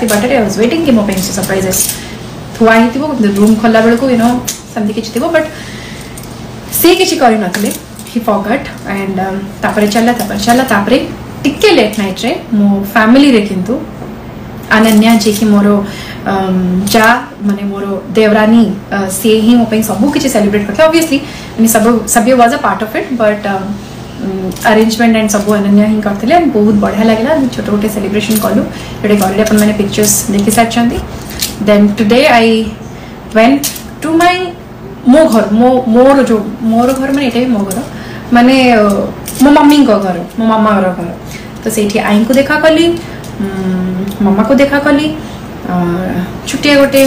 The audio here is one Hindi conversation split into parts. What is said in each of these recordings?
राति 12 आई वाज वेटिंग कि मो पे सरप्राइजेस थुआ ही रूम खोला बेलू यू नो सेमती किसी थी बट सी किसी कर ही फॉरगॉट एंड तापर चला टिके लेट नाइट रे मो फैमिली रे किंतु अनन्या जी की मोर जा माने मोर देवरानी सी ही मो पे सब किसी सेलिब्रेट करते ऑब्वियसली सब was a part of it but arrangement and सब अनन्या ही करते बहुत बढ़िया लगे छोटे छोटे सेलिब्रेशन कलु जोटे घर अपन मैंने पिक्चर्स देखी सारी then today I went to my मो घर मोर घर माने ये मो घर माने मो मम्मी घर मो मामा घर तो से आई को देखा कली मामा को देखा कली छुट्टिया गोटे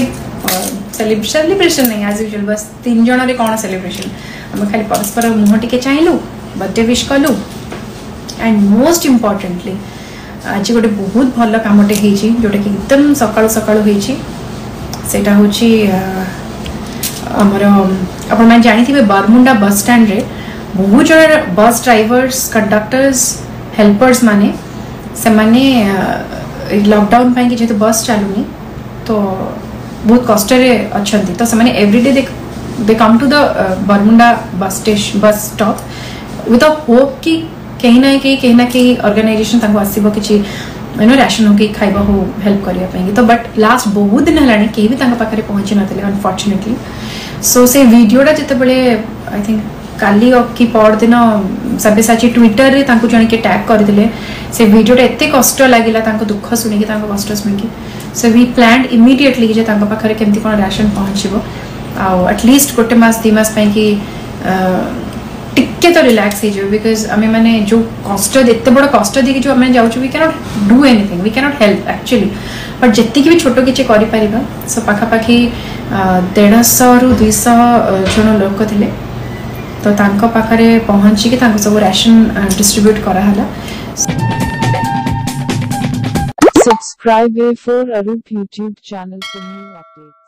सेलिब्रेशन नहीं एज यूजुअल बस 3 जन रे कौन सेलिब्रेशन आम खाली परस्पर मुह टिके चाहलु बर्थडे विश कलु एंड मोस्ट इम्पोर्टेंटली आज गोटे बहुत भल कामटे होती जोटा कि एकदम सकाळु सकाळु होती सेटा होची हमर अपन मैं जानी थी बरमुंडा बस स्टैंड रे बहुत जन बस ड्राइवर्स कंडक्टर्स हेल्पर्स माने से माने लॉकडाउन पाई कि जेतु बस चलुनी तो बहुत कष्ट रे अछंती तो से माने everyday they come to the Bermuda bus stop with a hope कि कहीं ना कहीं ऑर्गेनाइजेशन ताको आसीबो किछि यू नो राशन हो कि खाइबा हो हेल्प करिया पाएंगे तो बट लास्ट बहुत दिन हलानी केही भी ताको पाखरे पहुंची नथिले अनफॉर्चुनेटली सो से वीडियोटा जते बळे आई थिंक काली कि पर दिन सब्यसाची ट्विटर रे तांको जण के टैग कर दिले से वीडियोटा एते कष्ट लागिला तांको दुख सुनी कि तांको कष्ट सुनी कि सो वी प्लान्ड इमीडिएटली कि जे तांको पाखरे केमती कोन राशन पहुंचबो आ एटलीस्ट गोटे मास 2 मास पई कि टिके तो रिलैक्स हो बिकॉज आम मैंने जो कष्ट एत बड़ कष्ट देखिए जो आम जाऊँ we cannot do anything we cannot help actually but जी भी छोट किसी कर सो पाखापाखि 150 ରୁ 200 जन लोक थे तो तांको पाखरे पहुँचिकी सब राशन डिस्ट्रीब्यूट कराला Subscribe A4 Arup YouTube channel for new updates.